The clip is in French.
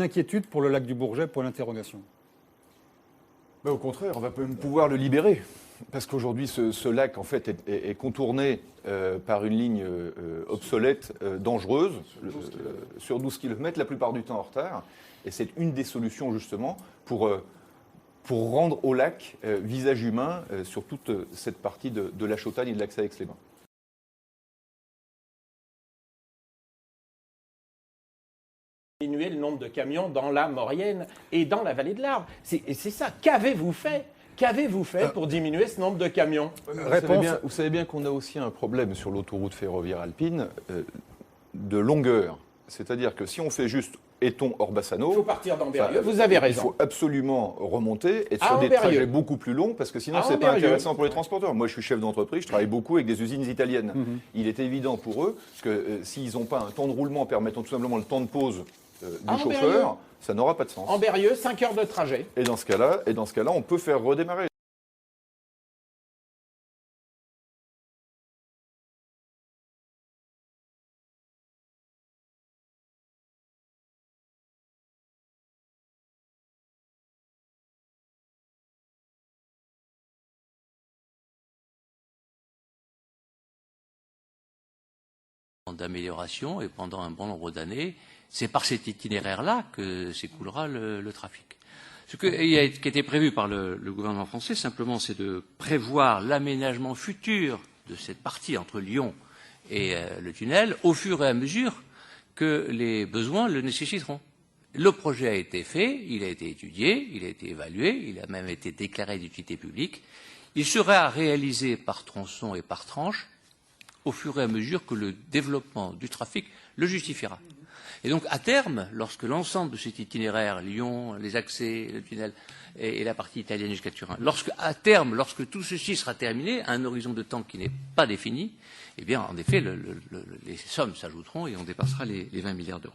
une inquiétude pour le lac du Bourget, pour l'interrogation? Au contraire, on va même pouvoir le libérer. Parce qu'aujourd'hui, ce lac, en fait, est contourné par une ligne obsolète, dangereuse, sur 12 km, la plupart du temps en retard. Et c'est une des solutions, justement, pour rendre au lac visage humain sur toute cette partie de la Chautagne et de l'accès à Aix-les-Bains. Diminuer le nombre de camions dans la Maurienne et dans la vallée de l'Arve. C'est ça. Qu'avez-vous fait? Qu'avez-vous fait pour diminuer ce nombre de camions? Vous savez bien qu'on a aussi un problème sur l'autoroute ferroviaire alpine de longueur. C'est-à-dire que si on fait juste Eton-Orbassano, il faut partir d'Ambérieu, vous avez raison. Il faut absolument remonter et À sur des Ambérieu. trajets beaucoup plus longs parce que sinon c'est pas intéressant pour les transporteurs. Moi je suis chef d'entreprise, je travaille beaucoup avec des usines italiennes. Il est évident pour eux que s'ils n'ont pas un temps de roulement permettant tout simplement le temps de pause du chauffeur, ça n'aura pas de sens. Ambérieu, 5 heures de trajet. Et dans ce cas-là, on peut faire redémarrer. D'amélioration et pendant un bon nombre d'années, c'est par cet itinéraire-là que s'écoulera le trafic. Ce qui a été prévu par le gouvernement français, simplement, c'est de prévoir l'aménagement futur de cette partie entre Lyon et le tunnel au fur et à mesure que les besoins le nécessiteront. Le projet a été fait, il a été étudié, il a été évalué, il a même été déclaré d'utilité publique. Il sera réalisé par tronçon et par tranche au fur et à mesure que le développement du trafic le justifiera. Et donc, à terme, lorsque l'ensemble de cet itinéraire, Lyon, les accès, le tunnel et la partie italienne jusqu'à Turin, lorsque tout ceci sera terminé, à un horizon de temps qui n'est pas défini, eh bien, en effet, les sommes s'ajouteront et on dépassera les 20 milliards d'euros.